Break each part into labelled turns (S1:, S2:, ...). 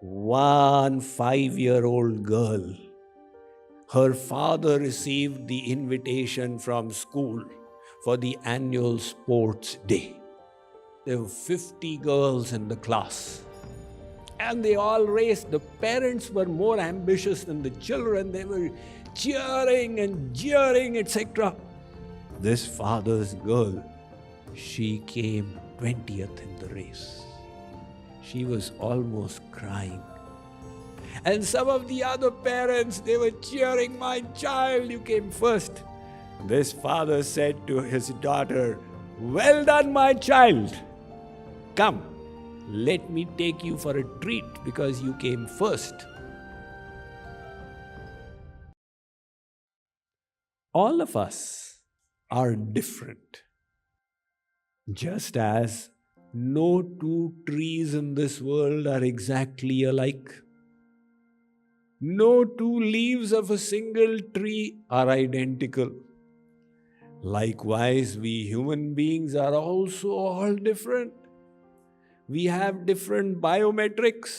S1: One 5-year-old girl, her father received the invitation from school for the annual sports day. There were 50 girls in the class. And they all raced. The parents were more ambitious than the children. They were cheering and jeering, etc. This father's girl, she came 20th in the race. She was almost crying. And some of the other parents, they were cheering, "My child, you came first." This father said to his daughter, "Well done, my child. Come, let me take you for a treat because you came first." All of us are different. Just as no two trees in this world are exactly alike. No two leaves of a single tree are identical. Likewise, we human beings are also all different. We have different biometrics.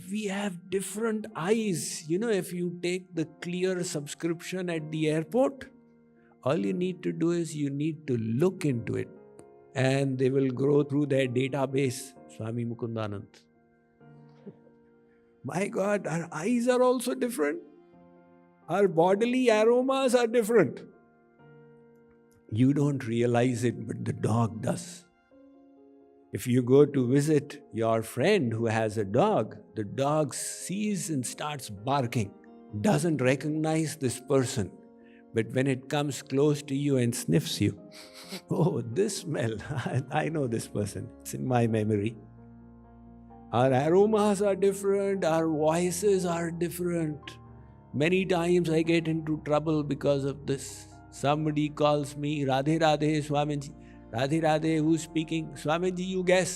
S1: We have different eyes. If you take the clear subscription at the airport, all you need to do is you need to look into it. And they will go through their database, Swami Mukundananda. My God, our eyes are also different. Our bodily aromas are different. You don't realize it, but the dog does. If you go to visit your friend who has a dog, the dog sees and starts barking, doesn't recognize this person. But when it comes close to you and sniffs you, "Oh, this smell, I know this person, it's in my memory." Our aromas are different, our voices are different. Many times I get into trouble because of this. Somebody calls me, "Radhe Radhe, Swamiji." "Radhe Radhe, who's speaking?" "Swamiji, you guess."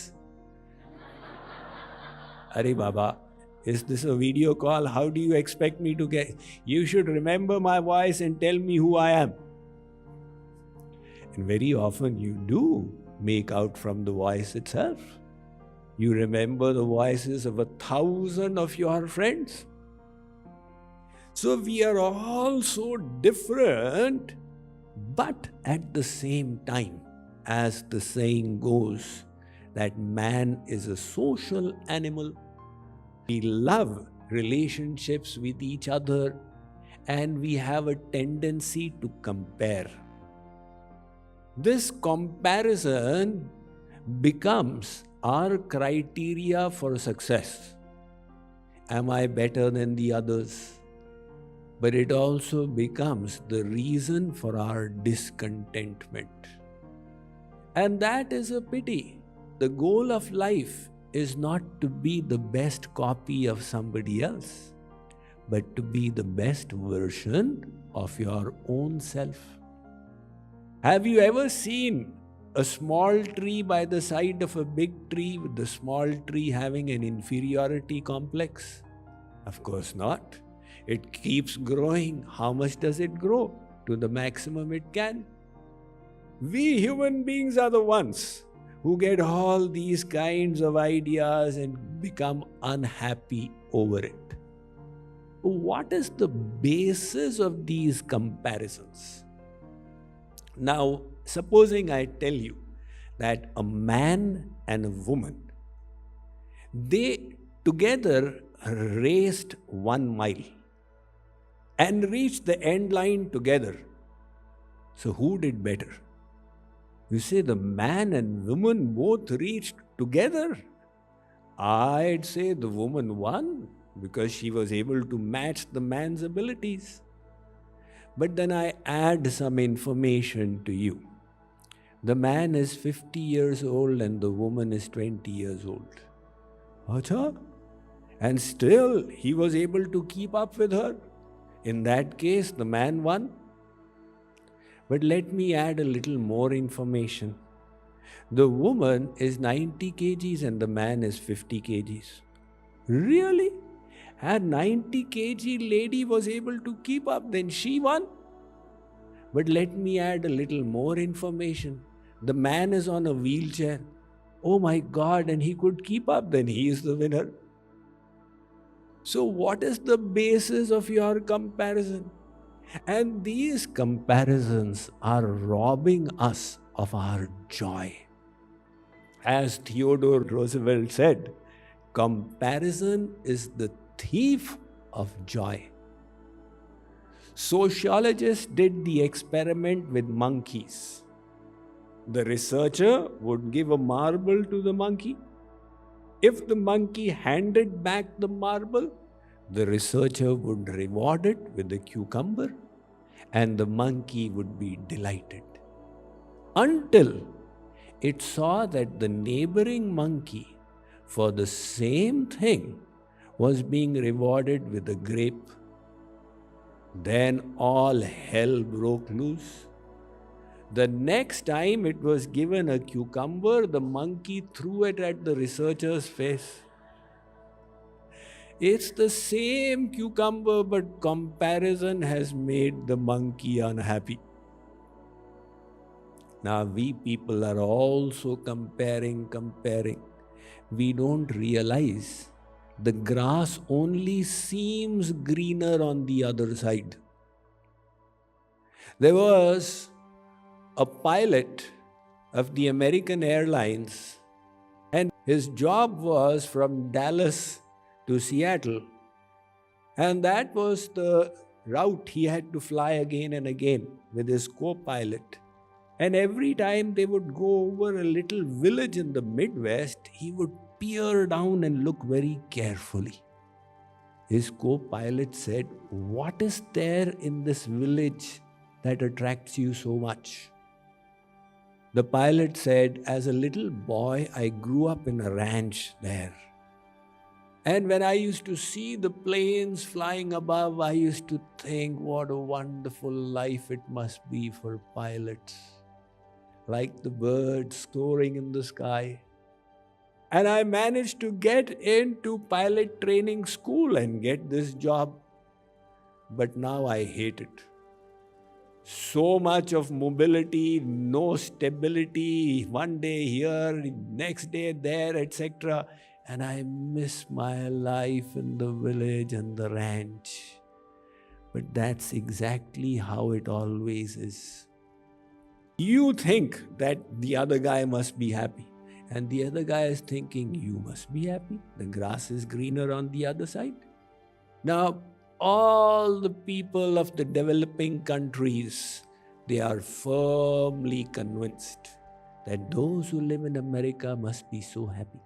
S1: "Arey Baba, is this a video call? How do you expect me to guess? You should remember my voice and tell me who I am." And very often you do make out from the voice itself. You remember the voices of 1,000 of your friends. So we are all so different, but at the same time, as the saying goes, that man is a social animal. We love relationships with each other, and we have a tendency to compare. This comparison becomes our criteria for success. Am I better than the others? But it also becomes the reason for our discontentment. And that is a pity. The goal of life is not to be the best copy of somebody else, but to be the best version of your own self. Have you ever seen a small tree by the side of a big tree, with the small tree having an inferiority complex? Of course not. It keeps growing. How much does it grow? To the maximum it can. We human beings are the ones who get all these kinds of ideas and become unhappy over it. What is the basis of these comparisons? Now, supposing I tell you that a man and a woman, they together raced 1 mile and reached the end line together. So who did better? You say the man and woman both reached together. I'd say the woman won because she was able to match the man's abilities. But then I add some information to you. The man is 50 years old and the woman is 20 years old. Acha? And still he was able to keep up with her. In that case, the man won. But let me add a little more information. The woman is 90 kgs and the man is 50 kgs. Really? A 90 kg lady was able to keep up, then she won. But let me add a little more information. The man is on a wheelchair. Oh my God, and he could keep up, then he is the winner. So what is the basis of your comparison? And these comparisons are robbing us of our joy. As Theodore Roosevelt said, comparison is the thief of joy. Sociologists did the experiment with monkeys. The researcher would give a marble to the monkey. If the monkey handed back the marble, the researcher would reward it with a cucumber, and the monkey would be delighted. Until it saw that the neighboring monkey, for the same thing, was being rewarded with a grape. Then all hell broke loose. The next time it was given a cucumber, the monkey threw it at the researcher's face. It's the same cucumber, but comparison has made the monkey unhappy. Now we people are also comparing. We don't realize the grass only seems greener on the other side. There was a pilot of the American Airlines, and his job was from Dallas to Seattle, and that was the route he had to fly again and again with his co-pilot. And every time they would go over a little village in the Midwest, he would peer down and look very carefully. His co-pilot said, "What is there in this village that attracts you so much?" The pilot said, "As a little boy, I grew up in a ranch there. And when I used to see the planes flying above, I used to think what a wonderful life it must be for pilots. Like the birds soaring in the sky. And I managed to get into pilot training school and get this job. But now I hate it. So much of mobility, no stability, one day here, next day there, etc. And I miss my life in the village and the ranch." But that's exactly how it always is. You think that the other guy must be happy, and the other guy is thinking you must be happy. The grass is greener on the other side. Now, all the people of the developing countries, they are firmly convinced that those who live in America must be so happy.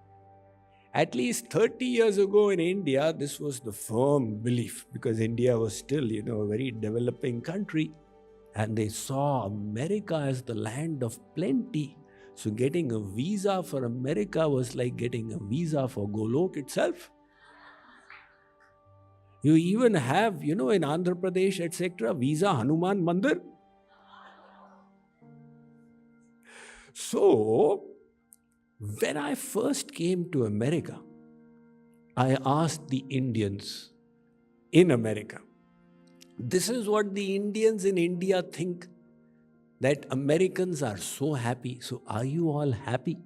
S1: At least 30 years ago in India, this was the firm belief, because India was still, a very developing country. And they saw America as the land of plenty. So getting a visa for America was like getting a visa for Golok itself. You even have, in Andhra Pradesh, etc., visa Hanuman Mandir. So, when I first came to America, I asked the Indians in America, this is what the Indians in India think, that Americans are so happy. So are you all happy?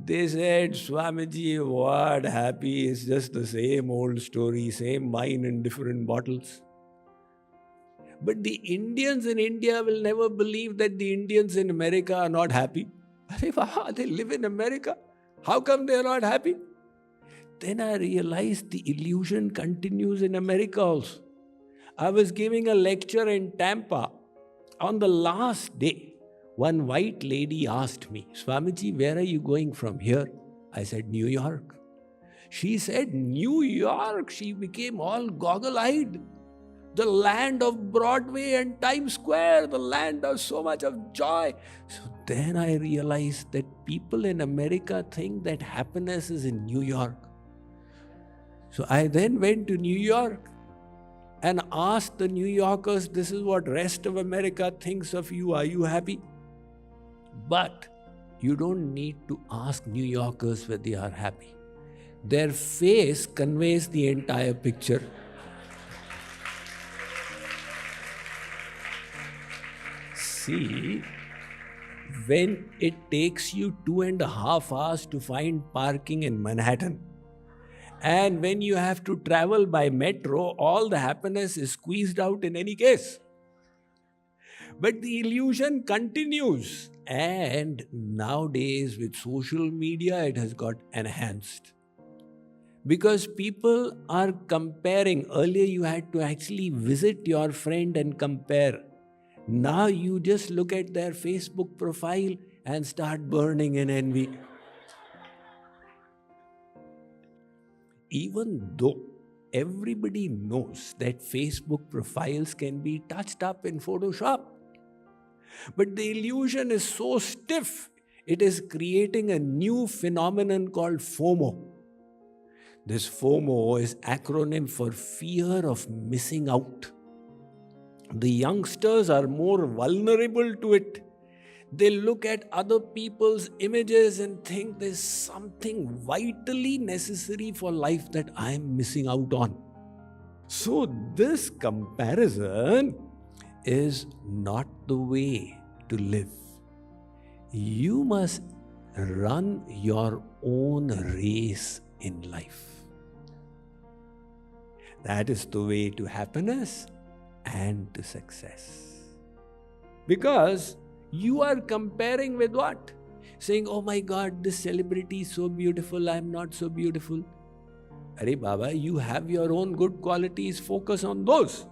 S1: They said, "Swamiji, what happy? It's just the same old story, same wine in different bottles." But the Indians in India will never believe that the Indians in America are not happy. They live in America. How come they are not happy? Then I realized the illusion continues in America also. I was giving a lecture in Tampa. On the last day, one white lady asked me, "Swamiji, where are you going from here?" I said, "New York." She said, "New York?" She became all goggle-eyed. The land of Broadway and Times Square, the land of so much of joy. So then I realized that people in America think that happiness is in New York. So I then went to New York and asked the New Yorkers, "This is what rest of America thinks of you. Are you happy?" But you don't need to ask New Yorkers whether they are happy. Their face conveys the entire picture. See, when it takes you 2.5 hours to find parking in Manhattan, And when you have to travel by metro, all the happiness is squeezed out in any case. But the illusion continues. And nowadays with social media, it has got enhanced. Because people are comparing. Earlier you had to actually visit your friend and compare. Now you just look at their Facebook profile and start burning in envy. Even though everybody knows that Facebook profiles can be touched up in Photoshop. But the illusion is so stiff, it is creating a new phenomenon called FOMO. This FOMO is acronym for fear of missing out. The youngsters are more vulnerable to it. They look at other people's images and think there's something vitally necessary for life that I'm missing out on. So this comparison is not the way to live. You must run your own race in life. That is the way to happiness and to success. Because you are comparing with what? Saying, oh my God, this celebrity is so beautiful, I'm not so beautiful. Arey Baba, you have your own good qualities, focus on those.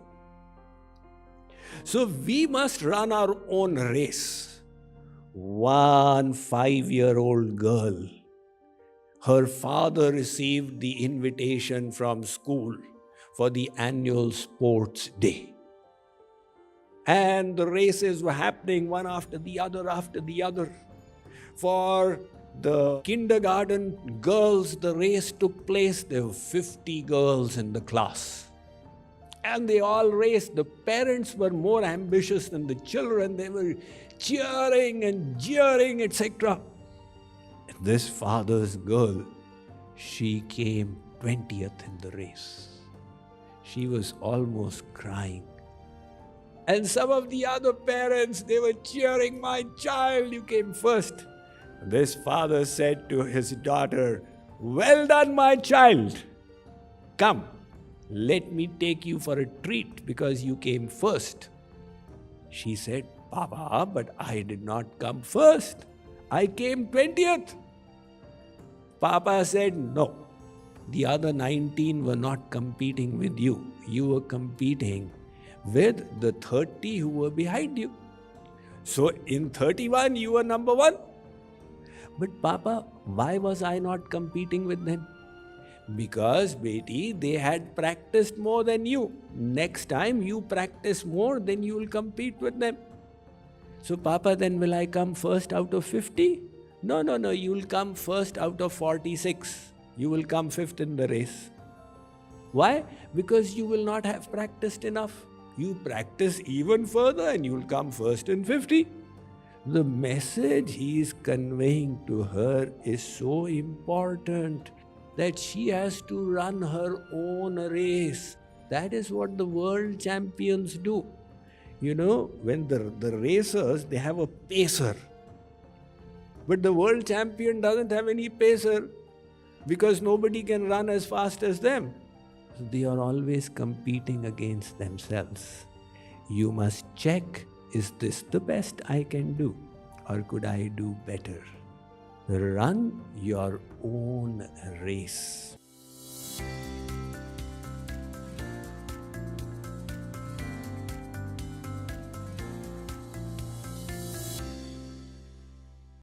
S1: So we must run our own race. One 5-year-old girl, her father received the invitation from school for the annual sports day. And the races were happening one after the other. For the kindergarten girls, the race took place. There were 50 girls in the class. And they all raced. The parents were more ambitious than the children. They were cheering and jeering, etc. This father's girl, she came 20th in the race. She was almost crying. And some of the other parents, they were cheering, my child, you came first. This father said to his daughter, well done, my child. Come, let me take you for a treat because you came first. She said, Papa, but I did not come first. I came 20th. Papa said, no. The other 19 were not competing with you. You were competing with the 30 who were behind you. So in 31, you were number 1. But Papa, why was I not competing with them? Because, Beti, they had practiced more than you. Next time you practice more, then you will compete with them. So Papa, then will I come first out of 50? No, you will come first out of 46. You will come 5th in the race. Why? Because you will not have practiced enough. You practice even further and you will come first in 50. The message he is conveying to her is so important that she has to run her own race. That is what the world champions do. You know, when the racers, they have a pacer. But the world champion doesn't have any pacer because nobody can run as fast as them. So they are always competing against themselves. You must check, is this the best I can do? Or could I do better? Run your own race.